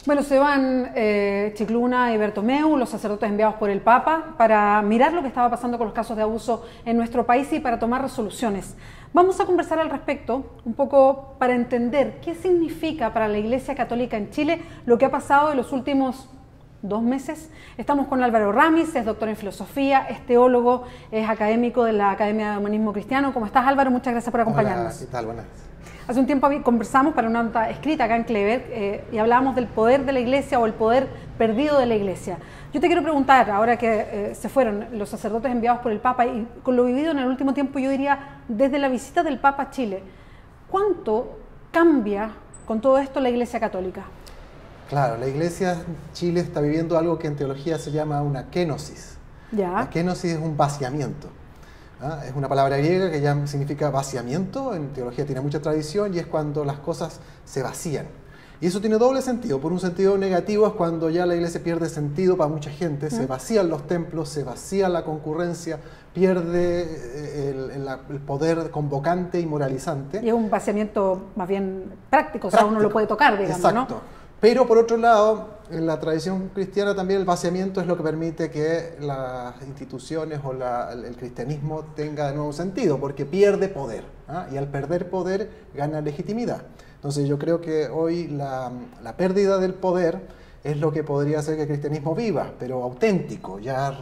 Bueno, se van Scicluna y Bertomeu, los sacerdotes enviados por el Papa, para mirar lo que estaba pasando con los casos de abuso en nuestro país y para tomar resoluciones. Vamos a conversar al respecto, un poco para entender qué significa para la Iglesia Católica en Chile lo que ha pasado en los últimos 2 meses. Estamos con Álvaro Ramis, es doctor en filosofía, es teólogo, es académico de la Academia de Humanismo Cristiano. ¿Cómo estás, Álvaro? Muchas gracias por acompañarnos. Hola, ¿qué tal? Buenas. Hace un tiempo conversamos para una nota escrita acá en Clever y hablábamos del poder de la Iglesia o el poder perdido de la Iglesia. Yo te quiero preguntar, ahora que se fueron los sacerdotes enviados por el Papa y con lo vivido en el último tiempo, yo diría desde la visita del Papa a Chile, ¿cuánto cambia con todo esto la Iglesia Católica? Claro, la Iglesia en Chile está viviendo algo que en teología se llama una kenosis. ¿Ya? La kenosis es un vaciamiento. Es una palabra griega que ya significa vaciamiento, en teología tiene mucha tradición y es cuando las cosas se vacían. Y eso tiene doble sentido. Por un sentido negativo es cuando ya la Iglesia pierde sentido para mucha gente, se vacían los templos, se vacía la concurrencia, pierde el poder convocante y moralizante. Y es un vaciamiento más bien práctico, o sea, uno lo puede tocar, digamos, exacto, ¿no? Pero por otro lado, en la tradición cristiana también el vaciamiento es lo que permite que las instituciones o el cristianismo tenga de nuevo sentido, porque pierde poder, y al perder poder gana legitimidad. Entonces yo creo que hoy la pérdida del poder es lo que podría hacer que el cristianismo viva, pero auténtico, ya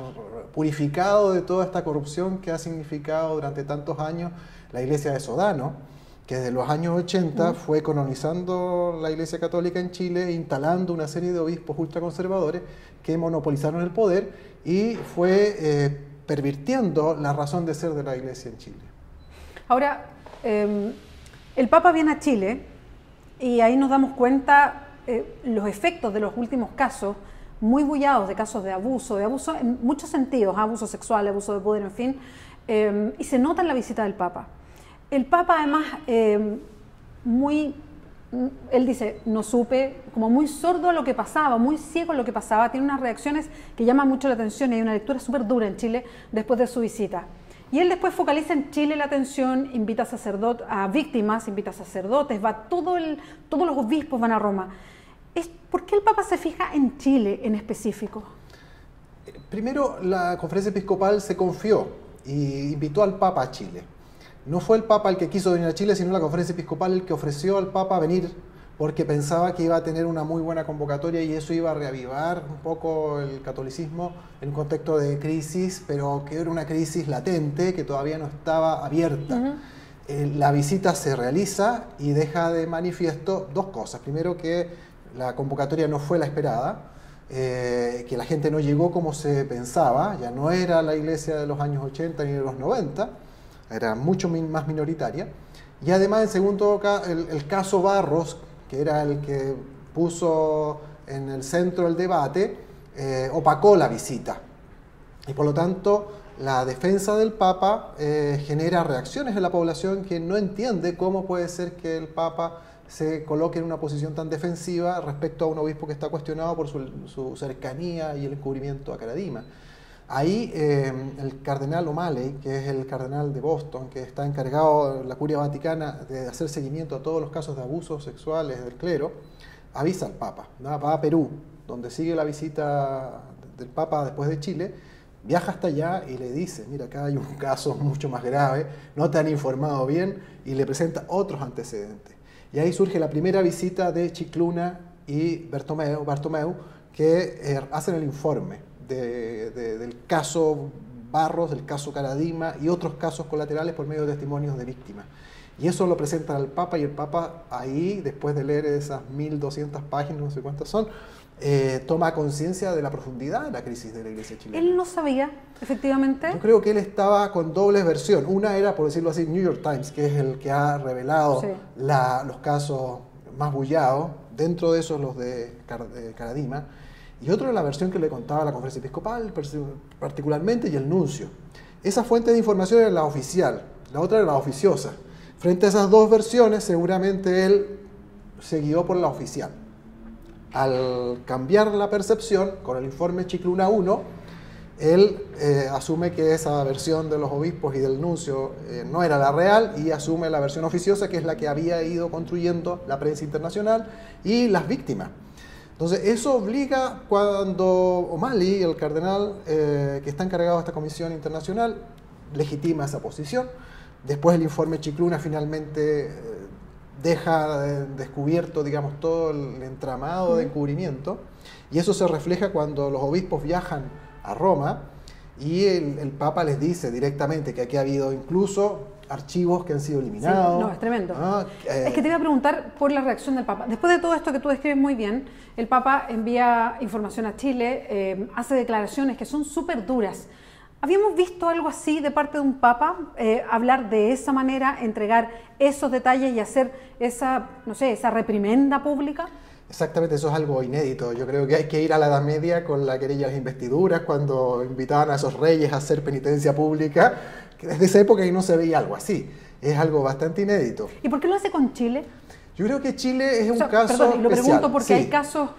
purificado de toda esta corrupción que ha significado durante tantos años la Iglesia de Sodano, que desde los años 80 fue colonizando la Iglesia Católica en Chile, instalando una serie de obispos ultraconservadores que monopolizaron el poder y fue pervirtiendo la razón de ser de la Iglesia en Chile. Ahora, el Papa viene a Chile y ahí nos damos cuenta los efectos de los últimos casos muy bullados, de casos de abuso en muchos sentidos, abuso sexual, abuso de poder, en fin, y se nota en la visita del Papa. El Papa además, él dice, no supe, como muy sordo a lo que pasaba, muy ciego a lo que pasaba, tiene unas reacciones que llaman mucho la atención y hay una lectura súper dura en Chile después de su visita. Y él después focaliza en Chile la atención, invita a víctimas, invita a sacerdotes, todos los obispos van a Roma. ¿Por qué el Papa se fija en Chile en específico? Primero, la conferencia episcopal se confió y invitó al Papa a Chile. No fue el Papa el que quiso venir a Chile, sino la conferencia episcopal el que ofreció al Papa venir porque pensaba que iba a tener una muy buena convocatoria y eso iba a reavivar un poco el catolicismo en un contexto de crisis, pero que era una crisis latente, que todavía no estaba abierta. La visita se realiza y deja de manifiesto dos cosas. Primero, que la convocatoria no fue la esperada, que la gente no llegó como se pensaba, ya no era la iglesia de los años 80 ni de los 90, era mucho más minoritaria. Y además, en segundo lugar, el caso Barros, que era el que puso en el centro del debate, opacó la visita. Y por lo tanto, la defensa del Papa genera reacciones en la población que no entiende cómo puede ser que el Papa se coloque en una posición tan defensiva respecto a un obispo que está cuestionado por su cercanía y el encubrimiento a Caradima. Ahí el cardenal O'Malley, que es el cardenal de Boston, que está encargado en la Curia Vaticana de hacer seguimiento a todos los casos de abusos sexuales del clero, avisa al Papa, ¿no? Va a Perú, donde sigue la visita del Papa después de Chile, viaja hasta allá y le dice, mira, acá hay un caso mucho más grave, no te han informado bien, y le presenta otros antecedentes. Y ahí surge la primera visita de Scicluna y Bertomeu, que hacen el informe del caso Barros, del caso Caradima y otros casos colaterales por medio de testimonios de víctimas. Y eso lo presentan al Papa y el Papa ahí, después de leer esas 1200 páginas, no sé cuántas son, toma conciencia de la profundidad de la crisis de la Iglesia chilena. ¿Él no sabía, efectivamente? Yo creo que él estaba con doble versión. Una era, por decirlo así, New York Times, que es el que ha revelado los casos más bullados, dentro de esos los de Caradima, y otra la versión que le contaba la conferencia episcopal, particularmente, y el nuncio. Esa fuente de información era la oficial, la otra era la oficiosa. Frente a esas dos versiones, seguramente él se guió por la oficial. Al cambiar la percepción, con el informe Scicluna 1, él asume que esa versión de los obispos y del nuncio no era la real y asume la versión oficiosa, que es la que había ido construyendo la prensa internacional y las víctimas. Entonces, eso obliga cuando O'Malley, el cardenal que está encargado de esta comisión internacional, legitima esa posición. Después el informe Chicluna finalmente deja descubierto, digamos, todo el entramado de encubrimiento, y eso se refleja cuando los obispos viajan a Roma y el Papa les dice directamente que aquí ha habido incluso archivos que han sido eliminados. Sí, no, es tremendo. Es que te iba a preguntar por la reacción del Papa. Después de todo esto que tú describes muy bien, el Papa envía información a Chile, hace declaraciones que son súper duras. ¿Habíamos visto algo así de parte de un Papa? Hablar de esa manera, entregar esos detalles y hacer esa, no sé, esa reprimenda pública. Exactamente, eso es algo inédito. Yo creo que hay que ir a la Edad Media con la querella de las investiduras, cuando invitaban a esos reyes a hacer penitencia pública, que desde esa época no se veía algo así. Es algo bastante inédito. ¿Y por qué lo hace con Chile? Yo creo que Chile es un caso perdón, y lo especial. pregunto porque hay casos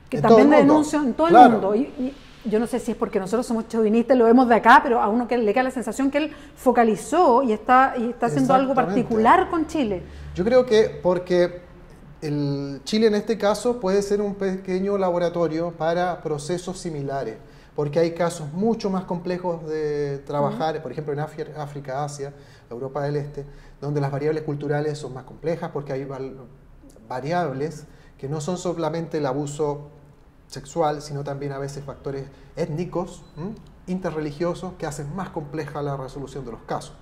que en también todo el mundo. denuncian en todo Claro. el mundo. Y yo no sé si es porque nosotros somos chauvinistas, lo vemos de acá, pero a uno que le queda la sensación que él focalizó y está haciendo algo particular con Chile. Yo creo que porque el Chile en este caso puede ser un pequeño laboratorio para procesos similares, porque hay casos mucho más complejos de trabajar, por ejemplo en África, Asia, Europa del Este, donde las variables culturales son más complejas porque hay variables que no son solamente el abuso sexual, sino también a veces factores étnicos, interreligiosos, que hacen más compleja la resolución de los casos.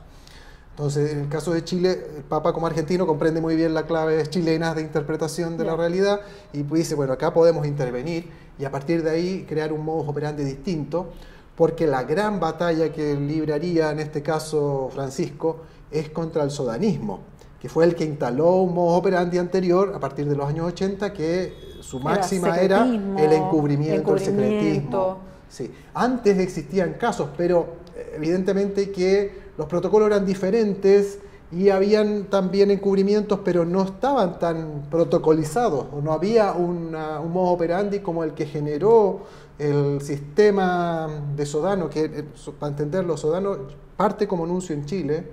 Entonces, en el caso de Chile, el Papa como argentino comprende muy bien las claves chilenas de interpretación de la realidad y dice, bueno, acá podemos intervenir y a partir de ahí crear un modus operandi distinto, porque la gran batalla que libraría en este caso Francisco es contra el sodanismo, que fue el que instaló un modus operandi anterior a partir de los años 80, que su máxima era el encubrimiento, el secretismo. Sí. Antes existían casos, pero evidentemente que los protocolos eran diferentes y habían también encubrimientos, pero no estaban tan protocolizados, o no había un modus operandi como el que generó el sistema de Sodano, que para entenderlo, Sodano parte como anuncio en Chile,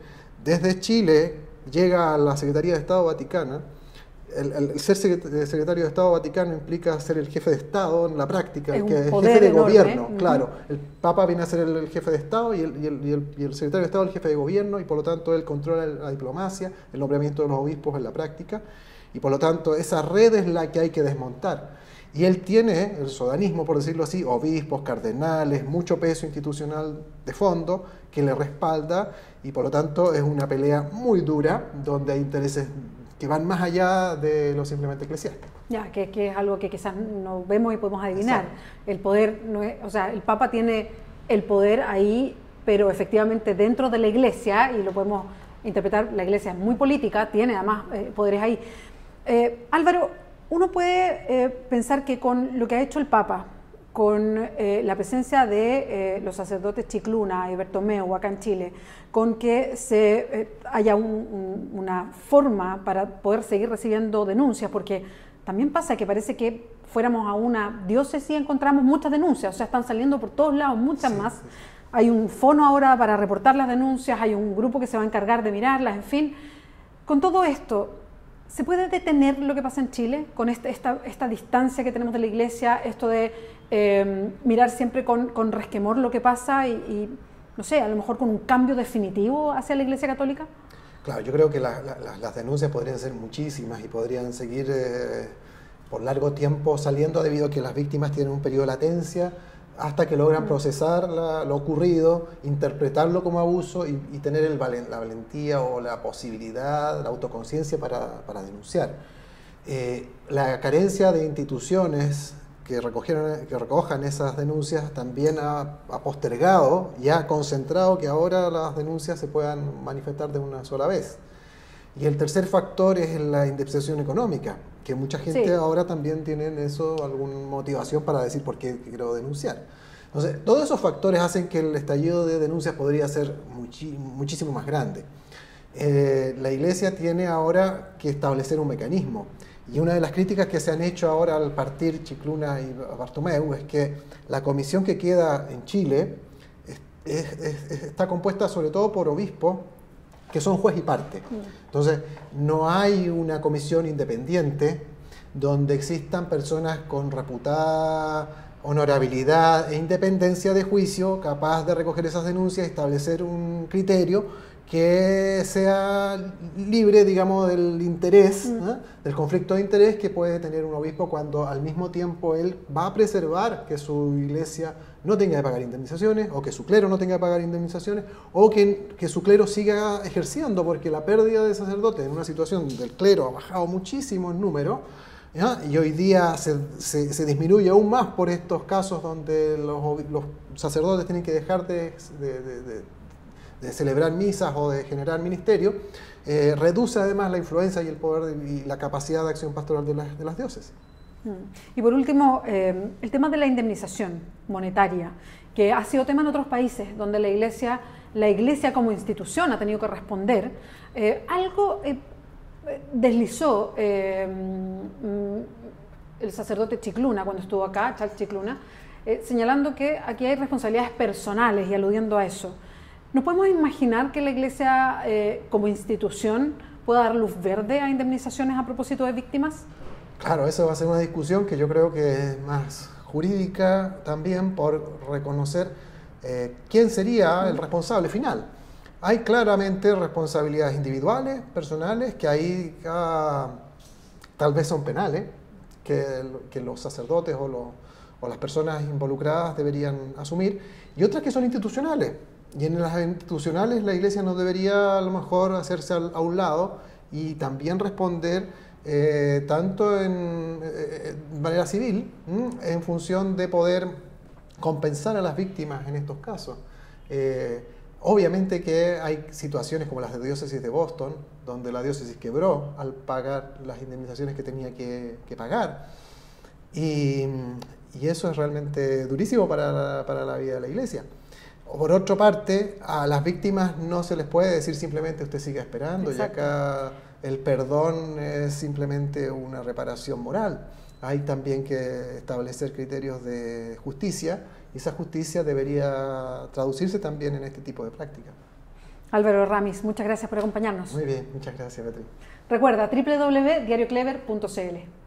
desde Chile llega a la Secretaría de Estado Vaticana. El ser secretario de Estado Vaticano implica ser el jefe de Estado en la práctica, el jefe de gobierno. Claro, el Papa viene a ser el jefe de Estado y el secretario de Estado el jefe de gobierno, y por lo tanto él controla la diplomacia, el nombramiento de los obispos en la práctica, y por lo tanto esa red es la que hay que desmontar. Y él tiene, el sodanismo por decirlo así, obispos, cardenales, mucho peso institucional de fondo que le respalda, y por lo tanto es una pelea muy dura donde hay intereses que van más allá de lo simplemente eclesiástico. Ya, que es algo que quizás no vemos y podemos adivinar. Exacto. El poder, no es, o sea, el Papa tiene el poder ahí, pero efectivamente dentro de la Iglesia, y lo podemos interpretar, la Iglesia es muy política, tiene además poderes ahí. Álvaro, uno puede pensar que con lo que ha hecho el Papa, con la presencia de los sacerdotes Chicluna y Bertomeu acá en Chile, con que haya una forma para poder seguir recibiendo denuncias, porque también pasa que parece que fuéramos a una diócesis y encontramos muchas denuncias, o sea, están saliendo por todos lados muchas más. Sí. Hay un fono ahora para reportar las denuncias, hay un grupo que se va a encargar de mirarlas, en fin. Con todo esto, ¿se puede detener lo que pasa en Chile con esta distancia que tenemos de la Iglesia, esto de mirar siempre con resquemor lo que pasa y, no sé, a lo mejor con un cambio definitivo hacia la Iglesia Católica? Claro, yo creo que las denuncias podrían ser muchísimas y podrían seguir por largo tiempo saliendo, debido a que las víctimas tienen un periodo de latencia hasta que logran procesar lo ocurrido, interpretarlo como abuso y tener la valentía o la posibilidad, la autoconciencia para denunciar. La carencia de instituciones que recojan esas denuncias también ha postergado y ha concentrado que ahora las denuncias se puedan manifestar de una sola vez. Y el tercer factor es la indemnización económica, que mucha gente ahora también tiene en eso alguna motivación para decir por qué quiero denunciar. Entonces, todos esos factores hacen que el estallido de denuncias podría ser muchísimo más grande. La Iglesia tiene ahora que establecer un mecanismo. Y una de las críticas que se han hecho ahora al partir Chicluna y Bertomeu es que la comisión que queda en Chile está compuesta sobre todo por obispos que son juez y parte. Entonces, no hay una comisión independiente donde existan personas con reputada honorabilidad e independencia de juicio, capaz de recoger esas denuncias y establecer un criterio que sea libre, digamos, del interés, del conflicto de interés que puede tener un obispo cuando al mismo tiempo él va a preservar que su iglesia no tenga que pagar indemnizaciones, o que su clero no tenga que pagar indemnizaciones, o que su clero siga ejerciendo, porque la pérdida de sacerdotes en una situación del clero ha bajado muchísimo en número, ¿ya? Y hoy día se disminuye aún más por estos casos donde los sacerdotes tienen que dejar de celebrar misas o de generar ministerio, reduce además la influencia y el poder y la capacidad de acción pastoral de las diócesis. Y por último, el tema de la indemnización monetaria, que ha sido tema en otros países, donde la iglesia como institución ha tenido que responder. Algo deslizó el sacerdote Chicluna cuando estuvo acá, Charles Chicluna, señalando que aquí hay responsabilidades personales y aludiendo a eso. ¿No podemos imaginar que la iglesia como institución pueda dar luz verde a indemnizaciones a propósito de víctimas? Claro, eso va a ser una discusión que yo creo que es más jurídica también, por reconocer quién sería el responsable final. Hay claramente responsabilidades individuales, personales, que ahí tal vez son penales, que los sacerdotes o las personas involucradas deberían asumir, y otras que son institucionales. Y en las institucionales la iglesia no debería a lo mejor hacerse a un lado y también responder tanto de manera civil, en función de poder compensar a las víctimas en estos casos. Obviamente que hay situaciones como las de diócesis de Boston, donde la diócesis quebró al pagar las indemnizaciones que tenía que pagar. Y eso es realmente durísimo para la vida de la iglesia. Por otra parte, a las víctimas no se les puede decir simplemente usted siga esperando. Exacto. Y acá el perdón es simplemente una reparación moral. Hay también que establecer criterios de justicia, y esa justicia debería traducirse también en este tipo de prácticas. Álvaro Ramis, muchas gracias por acompañarnos. Muy bien, muchas gracias, Beatriz. Recuerda, www.diarioclever.cl.